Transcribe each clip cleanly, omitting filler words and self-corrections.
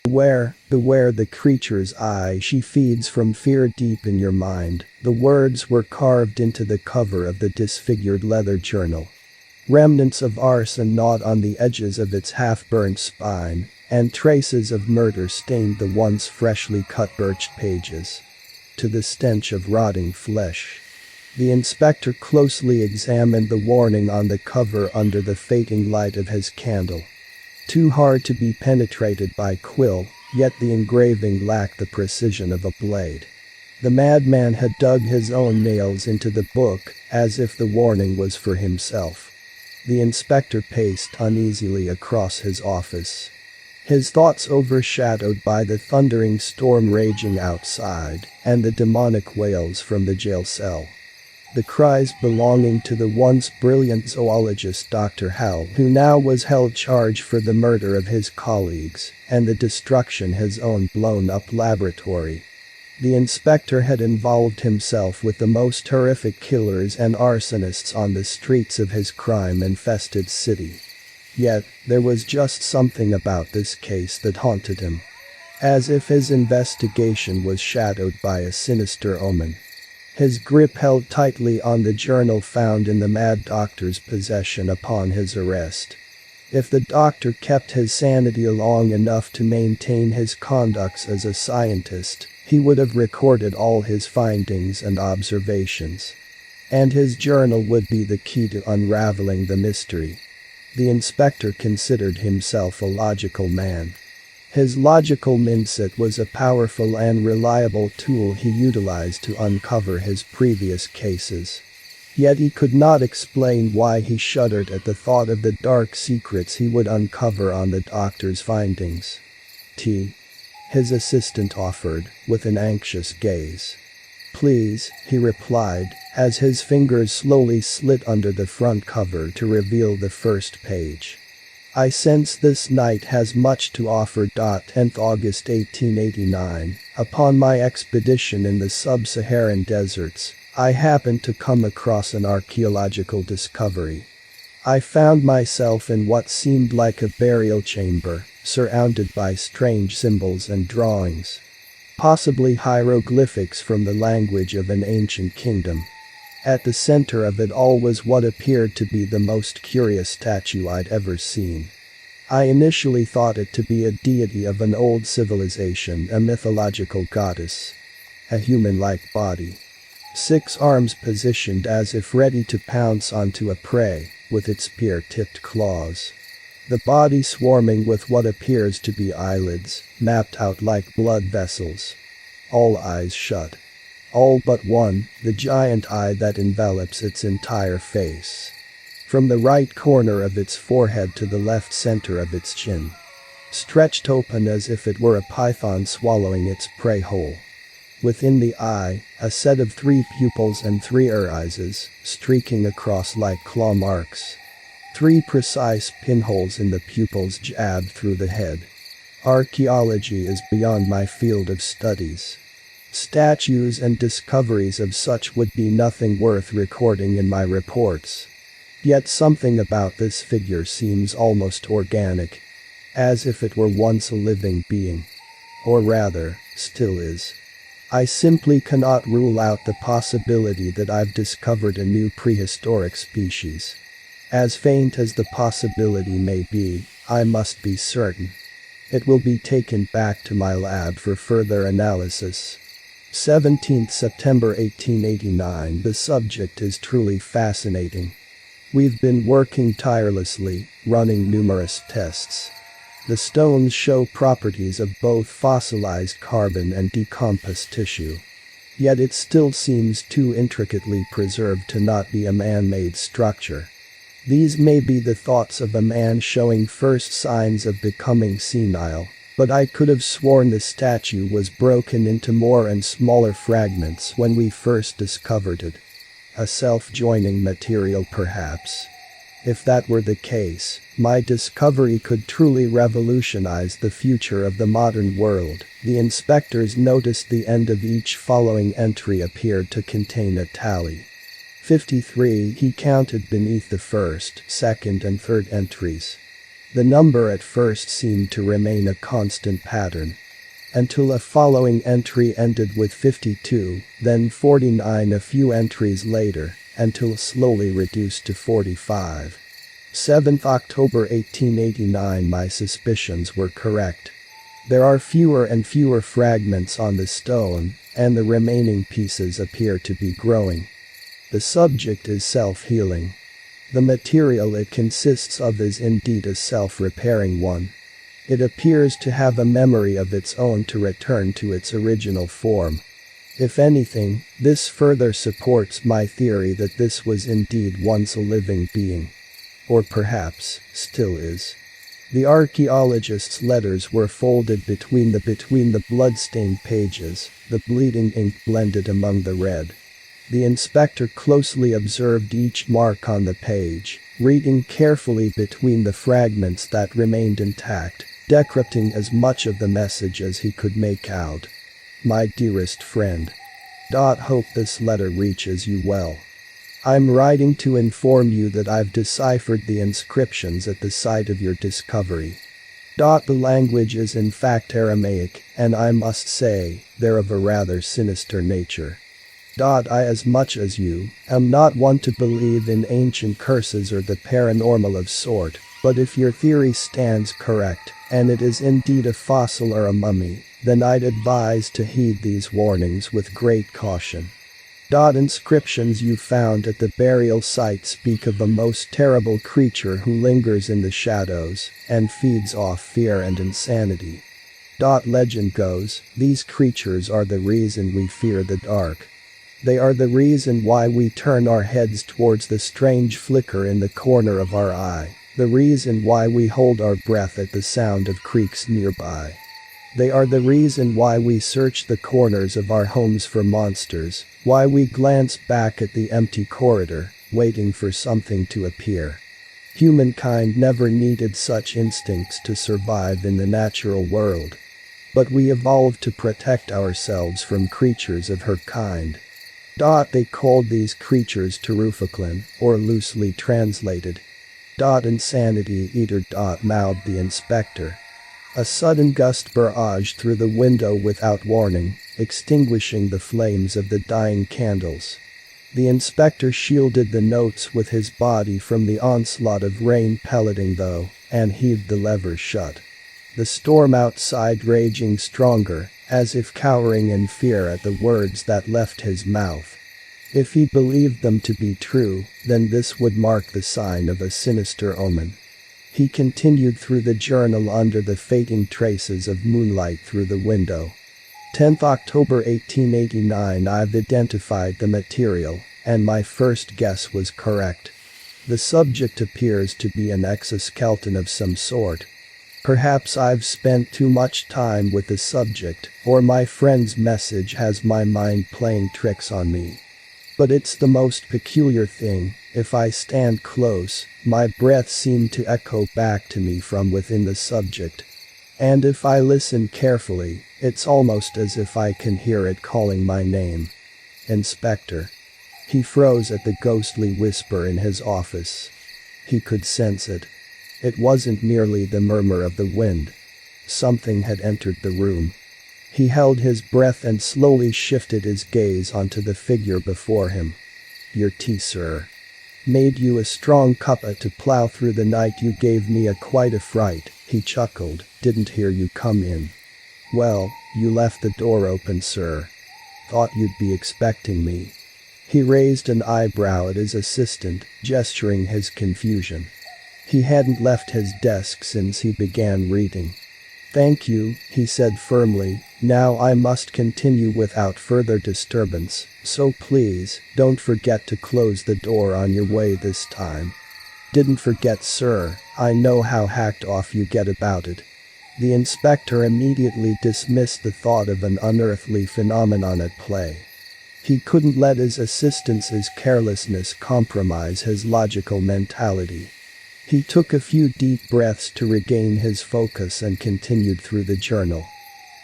Beware the creature's eye she feeds from fear deep in your mind, the words were carved into the cover of the disfigured leather journal. Remnants of arson gnawed on the edges of its half-burnt spine, and traces of murder stained the once freshly cut birch pages. To the stench of rotting flesh. The inspector closely examined the warning on the cover under the fading light of his candle. Too hard to be penetrated by quill, yet the engraving lacked the precision of a blade. The madman had dug his own nails into the book, as if the warning was for himself. The inspector paced uneasily across his office. His thoughts overshadowed by the thundering storm raging outside, and the demonic wails from the jail cell. The cries belonging to the once brilliant zoologist Dr. Howe, who now was held charge for the murder of his colleagues, and the destruction his own blown-up laboratory. The inspector had involved himself with the most horrific killers and arsonists on the streets of his crime-infested city. Yet, there was just something about this case that haunted him. As if his investigation was shadowed by a sinister omen. His grip held tightly on the journal found in the mad doctor's possession upon his arrest. If the doctor kept his sanity long enough to maintain his conduct as a scientist, he would have recorded all his findings and observations. And his journal would be the key to unraveling the mystery. The inspector considered himself a logical man. His logical mindset was a powerful and reliable tool he utilized to uncover his previous cases. Yet he could not explain why he shuddered at the thought of the dark secrets he would uncover on the doctor's findings. "Tea?" his assistant offered, with an anxious gaze. "Please," he replied, as his fingers slowly slid under the front cover to reveal the first page. "I sense this night has much to offer. 10th August 1889, upon my expedition in the sub-Saharan deserts, I happened to come across an archaeological discovery. I found myself in what seemed like a burial chamber, surrounded by strange symbols and drawings. Possibly hieroglyphics from the language of an ancient kingdom. At the center of it all was what appeared to be the most curious statue I'd ever seen. I initially thought it to be a deity of an old civilization, a mythological goddess. A human-like body. 6 arms positioned as if ready to pounce onto a prey, with its spear-tipped claws. The body swarming with what appears to be eyelids, mapped out like blood vessels. All eyes shut. All but one, the giant eye that envelops its entire face. From the right corner of its forehead to the left center of its chin. Stretched open as if it were a python swallowing its prey whole. Within the eye, a set of 3 pupils and 3 irises, streaking across like claw marks. 3 precise pinholes in the pupils jabbed through the head. Archaeology is beyond my field of studies. Statues and discoveries of such would be nothing worth recording in my reports. Yet something about this figure seems almost organic. As if it were once a living being. Or rather, still is. I simply cannot rule out the possibility that I've discovered a new prehistoric species. As faint as the possibility may be, I must be certain. It will be taken back to my lab for further analysis. 17th September 1889. The subject is truly fascinating. We've been working tirelessly, running numerous tests. The stones show properties of both fossilized carbon and decomposed tissue. Yet it still seems too intricately preserved to not be a man-made structure. These may be the thoughts of a man showing first signs of becoming senile, but I could have sworn the statue was broken into more and smaller fragments when we first discovered it. A self-joining material perhaps. If that were the case, my discovery could truly revolutionize the future of the modern world. The inspectors noticed the end of each following entry appeared to contain a tally. 53 he counted beneath the first, second and third entries. The number at first seemed to remain a constant pattern. Until a following entry ended with 52, then 49 a few entries later, until slowly reduced to 45. 7th October 1889. My suspicions were correct. There are fewer and fewer fragments on the stone, and the remaining pieces appear to be growing. The subject is self-healing. The material it consists of is indeed a self-repairing one. It appears to have a memory of its own to return to its original form. If anything, this further supports my theory that this was indeed once a living being. Or perhaps, still is. The archaeologist's letters were folded between the blood-stained pages, the bleeding ink blended among the red. The inspector closely observed each mark on the page, reading carefully between the fragments that remained intact, decrypting as much of the message as he could make out. My dearest friend. Hope this letter reaches you well. I'm writing to inform you that I've deciphered the inscriptions at the site of your discovery. The language is in fact Aramaic, and I must say, they're of a rather sinister nature. I, as much as you, am not one to believe in ancient curses or the paranormal of sort, but if your theory stands correct, and it is indeed a fossil or a mummy, then I'd advise to heed these warnings with great caution. Inscriptions you found at the burial site speak of a most terrible creature who lingers in the shadows and feeds off fear and insanity. Legend goes, these creatures are the reason we fear the dark. They are the reason why we turn our heads towards the strange flicker in the corner of our eye, the reason why we hold our breath at the sound of creaks nearby. They are the reason why we search the corners of our homes for monsters, why we glance back at the empty corridor, waiting for something to appear. Humankind never needed such instincts to survive in the natural world. But we evolved to protect ourselves from creatures of her kind. They called these creatures Terufoclin, or loosely translated. Insanity eater. Mouthed the inspector. A sudden gust barraged through the window without warning, extinguishing the flames of the dying candles. The inspector shielded the notes with his body from the onslaught of rain pelleting though, and heaved the lever shut. The storm outside raging stronger, as if cowering in fear at the words that left his mouth. If he believed them to be true, then this would mark the sign of a sinister omen. He continued through the journal under the fading traces of moonlight through the window. 10th October 1889. I've identified the material, and my first guess was correct. The subject appears to be an exoskeleton of some sort. Perhaps I've spent too much time with the subject, or my friend's message has my mind playing tricks on me. But it's the most peculiar thing. If I stand close, my breath seemed to echo back to me from within the subject. And if I listen carefully, it's almost as if I can hear it calling my name. Inspector. He froze at the ghostly whisper in his office. He could sense it. It wasn't merely the murmur of the wind. Something had entered the room. He held his breath and slowly shifted his gaze onto the figure before him. Your tea, sir. Made you a strong cuppa to plow through the night. You gave me quite a fright, he chuckled. Didn't hear you come in. Well, you left the door open, sir. Thought you'd be expecting me. He raised an eyebrow at his assistant, gesturing his confusion. He hadn't left his desk since he began reading. Thank you, he said firmly. Now I must continue without further disturbance, so please, don't forget to close the door on your way this time. Didn't forget, sir. I know how hacked off you get about it. The inspector immediately dismissed the thought of an unearthly phenomenon at play. He couldn't let his assistant's carelessness compromise his logical mentality. He took a few deep breaths to regain his focus and continued through the journal.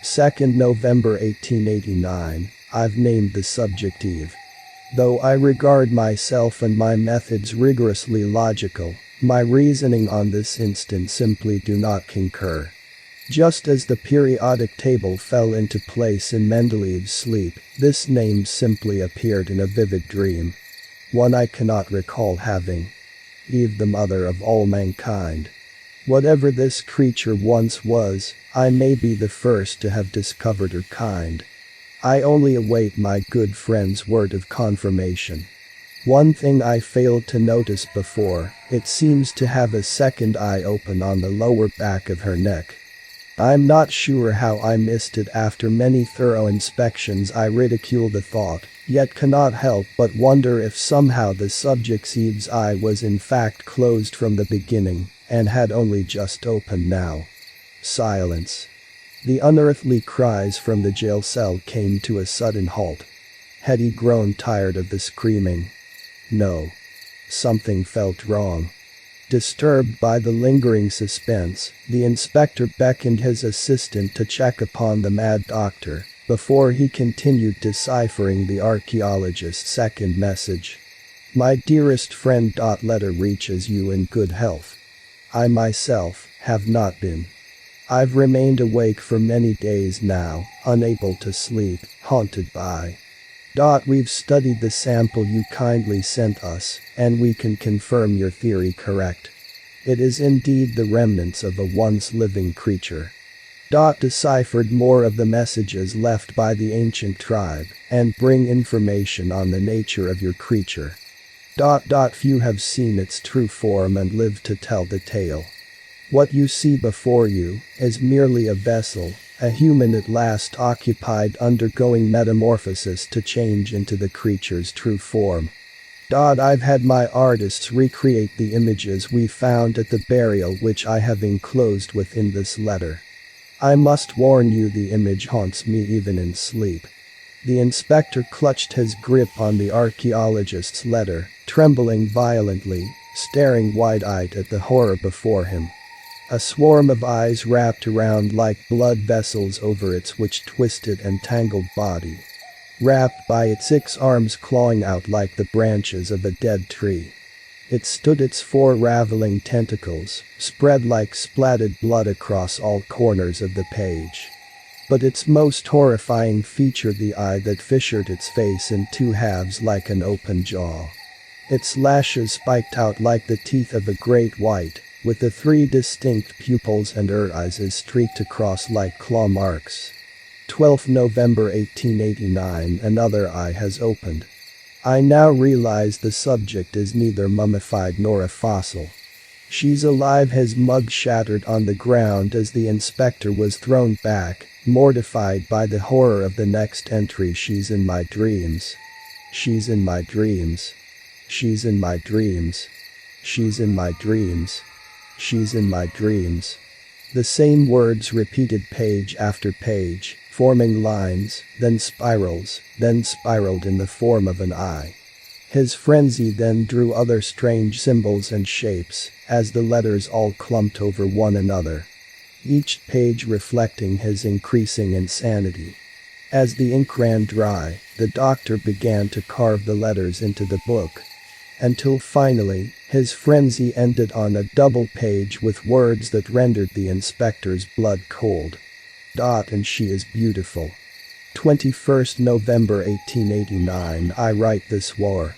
2nd November 1889. I've named the subject Eve. Though I regard myself and my methods rigorously logical, My reasoning on this instant simply do not concur. Just as the periodic table fell into place in Mendelev's sleep, this name simply appeared in a vivid dream. One I cannot recall having. Eve, the mother of all mankind. Whatever this creature once was, I may be the first to have discovered her kind. I only await my good friend's word of confirmation. One thing I failed to notice before, it seems to have a second eye open on the lower back of her neck. I'm not sure how I missed it. After many thorough inspections I ridicule the thought, yet cannot help but wonder if somehow the subject's Eve's eye was in fact closed from the beginning, and had only just opened now. Silence. The unearthly cries from the jail cell came to a sudden halt. Had he grown tired of the screaming? No. Something felt wrong. Disturbed by the lingering suspense, the inspector beckoned his assistant to check upon the mad doctor, before he continued deciphering the archaeologist's second message. My dearest friend. Letter reaches you in good health. I myself have not been. I've remained awake for many days now, unable to sleep, haunted by. We've studied the sample you kindly sent us, and we can confirm your theory correct. It is indeed the remnants of a once living creature. Deciphered more of the messages left by the ancient tribe, and bring information on the nature of your creature. Few have seen its true form and lived to tell the tale. What you see before you is merely a vessel, a human at last occupied undergoing metamorphosis to change into the creature's true form. I've had my artists recreate the images we found at the burial, which I have enclosed within this letter. I must warn you, the image haunts me even in sleep. The inspector clutched his grip on the archaeologist's letter, trembling violently, staring wide-eyed at the horror before him. A swarm of eyes wrapped around like blood vessels over its which twisted and tangled body. Wrapped by its 6 arms clawing out like the branches of a dead tree. It stood, its 4 raveling tentacles, spread like splattered blood across all corners of the page. But its most horrifying feature, the eye that fissured its face in 2 halves like an open jaw. Its lashes spiked out like the teeth of a great white, with the 3 distinct pupils, and her eyes is streaked across like claw marks. 12 November 1889. Another eye has opened. I now realize the subject is neither mummified nor a fossil. She's alive. His mug shattered on the ground as the inspector was thrown back, mortified by the horror of the next entry. She's in my dreams. She's in my dreams. She's in my dreams. She's in my dreams. She's in my dreams. The same words repeated page after page, forming lines, then spirals, then spiraled in the form of an eye. His frenzy then drew other strange symbols and shapes, as the letters all clumped over one another. Each page reflecting his increasing insanity. As the ink ran dry, the doctor began to carve the letters into the book. Until finally, his frenzy ended on a double page with words that rendered the inspector's blood cold. And she is beautiful. 21st November 1889. I write this war.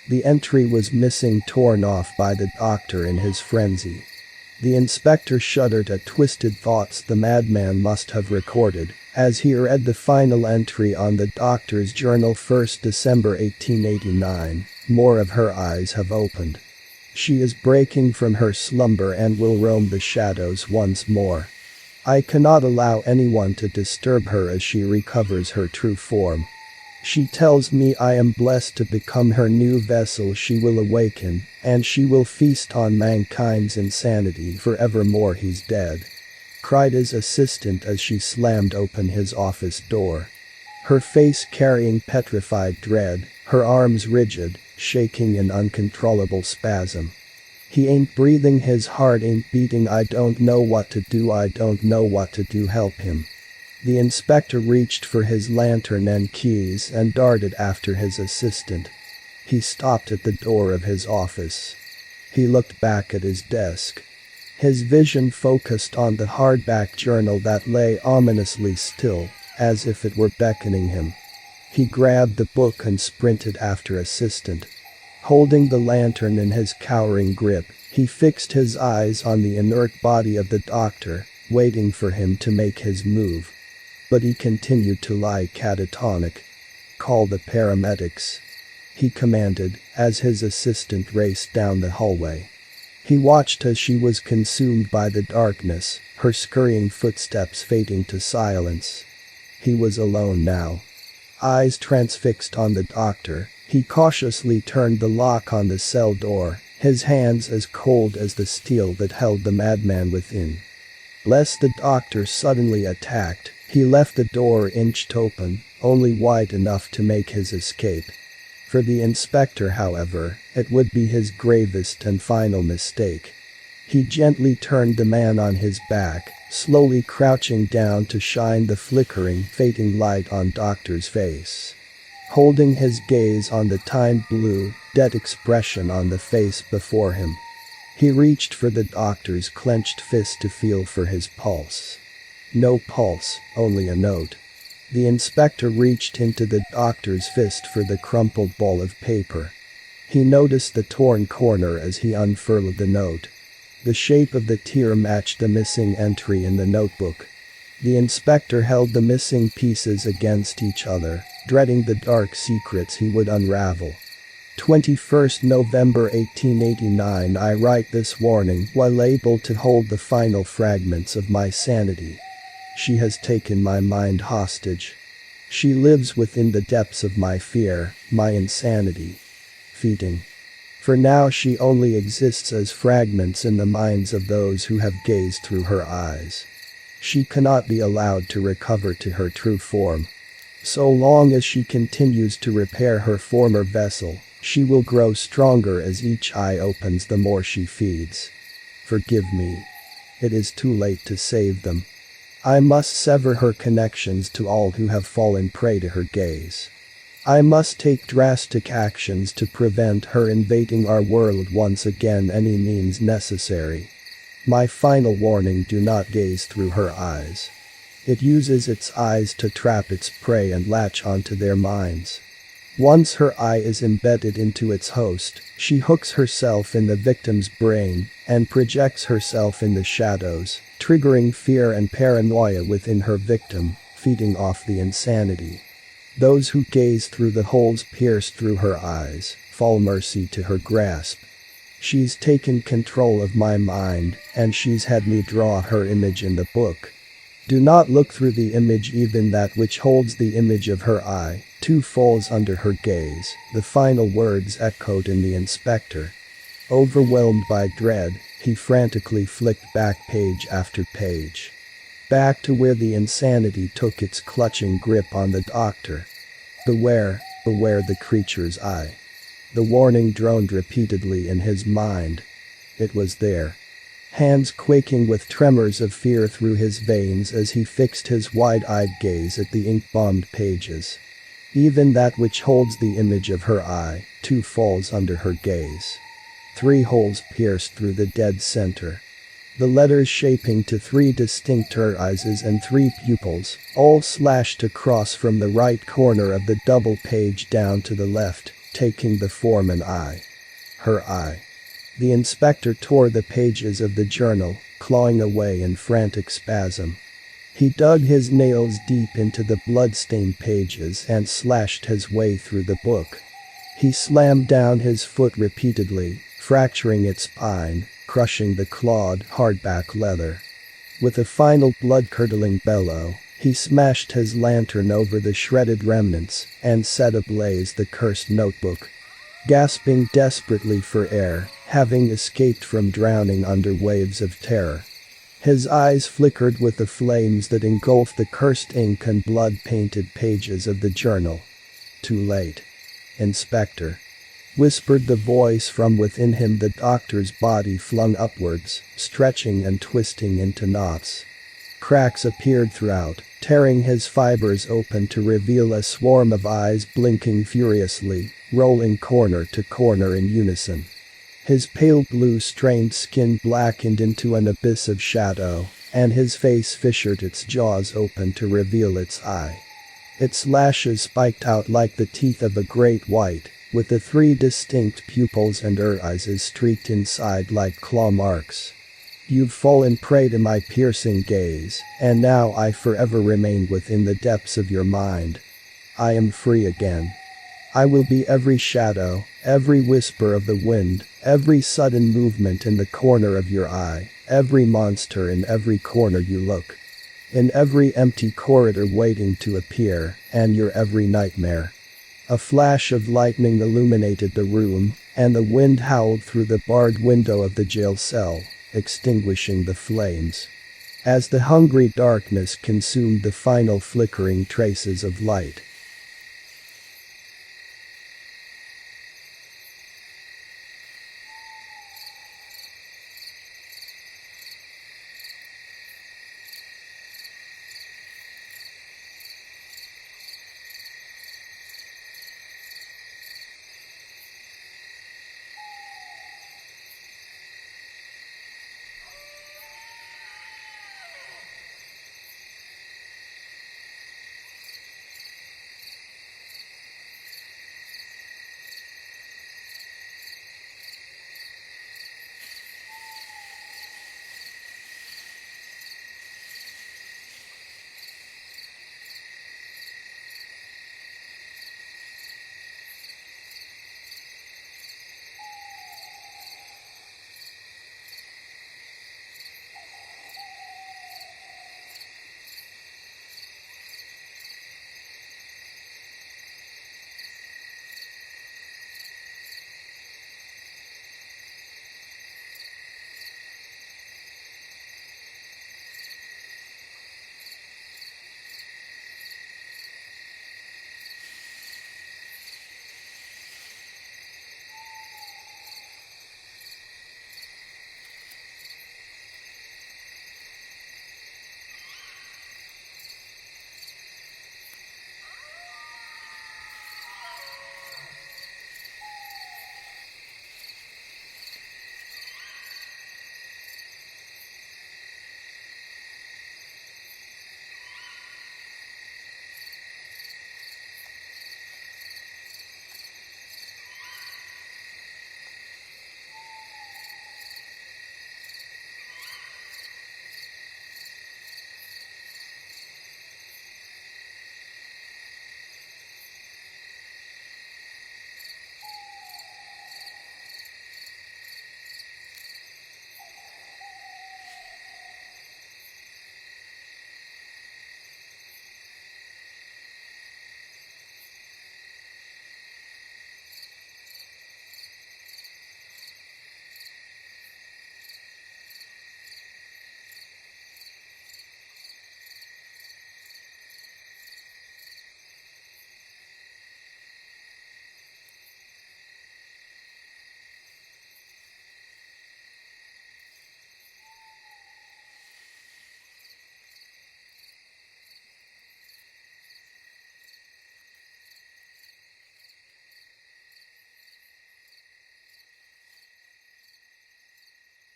The entry was missing, torn off by the doctor in his frenzy. The inspector shuddered at twisted thoughts the madman must have recorded, as he read the final entry on the doctor's journal. 1st December 1889. More of her eyes have opened. She is breaking from her slumber and will roam the shadows once more. I cannot allow anyone to disturb her as she recovers her true form. She tells me I am blessed to become her new vessel. She will awaken, and she will feast on mankind's insanity forevermore. He's dead, cried his assistant as she slammed open his office door. Her face carrying petrified dread, her arms rigid, shaking in uncontrollable spasm. He ain't breathing, his heart ain't beating. I don't know what to do, I don't know what to do, help him. The inspector reached for his lantern and keys and darted after his assistant. He stopped at the door of his office. He looked back at his desk. His vision focused on the hardback journal that lay ominously still, as if it were beckoning him. He grabbed the book and sprinted after assistant. Holding the lantern in his cowering grip, he fixed his eyes on the inert body of the doctor, waiting for him to make his move. But he continued to lie catatonic. "Call the paramedics," he commanded, as his assistant raced down the hallway. He watched as she was consumed by the darkness, her scurrying footsteps fading to silence. He was alone now. Eyes transfixed on the doctor, he cautiously turned the lock on the cell door, his hands as cold as the steel that held the madman within. Lest the doctor suddenly attacked, he left the door inched open, only wide enough to make his escape. For the inspector, however, it would be his gravest and final mistake. He gently turned the man on his back, slowly crouching down to shine the flickering, fading light on doctor's face. Holding his gaze on the time blue, dead expression on the face before him, he reached for the doctor's clenched fist to feel for his pulse. No pulse, only a note. The inspector reached into the doctor's fist for the crumpled ball of paper. He noticed the torn corner as he unfurled the note. The shape of the tear matched the missing entry in the notebook. The inspector held the missing pieces against each other, dreading the dark secrets he would unravel. 21st November 1889. I write this warning while able to hold the final fragments of my sanity. She has taken my mind hostage. She lives within the depths of my fear, my insanity. Feeding. For now she only exists as fragments in the minds of those who have gazed through her eyes. She cannot be allowed to recover to her true form. So long as she continues to repair her former vessel, she will grow stronger as each eye opens the more she feeds. Forgive me. It is too late to save them. I must sever her connections to all who have fallen prey to her gaze. I must take drastic actions to prevent her invading our world once again, any means necessary. My final warning: do not gaze through her eyes. It uses its eyes to trap its prey and latch onto their minds. Once her eye is embedded into its host, she hooks herself in the victim's brain and projects herself in the shadows, triggering fear and paranoia within her victim, feeding off the insanity. Those who gaze through the holes pierced through her eyes fall mercy to her grasp. She's taken control of my mind, and she's had me draw her image in the book. Do not look through the image, even that which holds the image of her eye, too falls under her gaze. The final words echoed in the inspector. Overwhelmed by dread, he frantically flicked back page after page. Back to where the insanity took its clutching grip on the doctor. Beware, beware the creature's eye. The warning droned repeatedly in his mind. It was there. Hands quaking with tremors of fear through his veins as he fixed his wide-eyed gaze at the ink-bombed pages. Even that which holds the image of her eye, too falls under her gaze. 3 holes pierced through the dead center. The letters shaping to 3 distinct irises and 3 pupils, all slashed across from the right corner of the double page down to the left, taking the form an eye. Her eye. The inspector tore the pages of the journal, clawing away in frantic spasm. He dug his nails deep into the blood-stained pages and slashed his way through the book. He slammed down his foot repeatedly, fracturing its spine, crushing the clawed, hardback leather. With a final blood-curdling bellow, he smashed his lantern over the shredded remnants and set ablaze the cursed notebook. Gasping desperately for air, having escaped from drowning under waves of terror, his eyes flickered with the flames that engulfed the cursed ink and blood-painted pages of the journal. Too late. Inspector, whispered the voice from within him. The doctor's body flung upwards, stretching and twisting into knots. Cracks appeared throughout, tearing his fibers open to reveal a swarm of eyes blinking furiously, rolling corner to corner in unison. His pale blue strained skin blackened into an abyss of shadow, and his face fissured, its jaws open to reveal its eye. Its lashes spiked out like the teeth of a great white, with the three distinct pupils, and her eyes is streaked inside like claw marks. You've fallen prey to my piercing gaze, and now I forever remain within the depths of your mind. I am free again. I will be every shadow, every whisper of the wind, every sudden movement in the corner of your eye, every monster in every corner you look. In every empty corridor waiting to appear, and your every nightmare. A flash of lightning illuminated the room, and the wind howled through the barred window of the jail cell, extinguishing the flames. As the hungry darkness consumed the final flickering traces of light,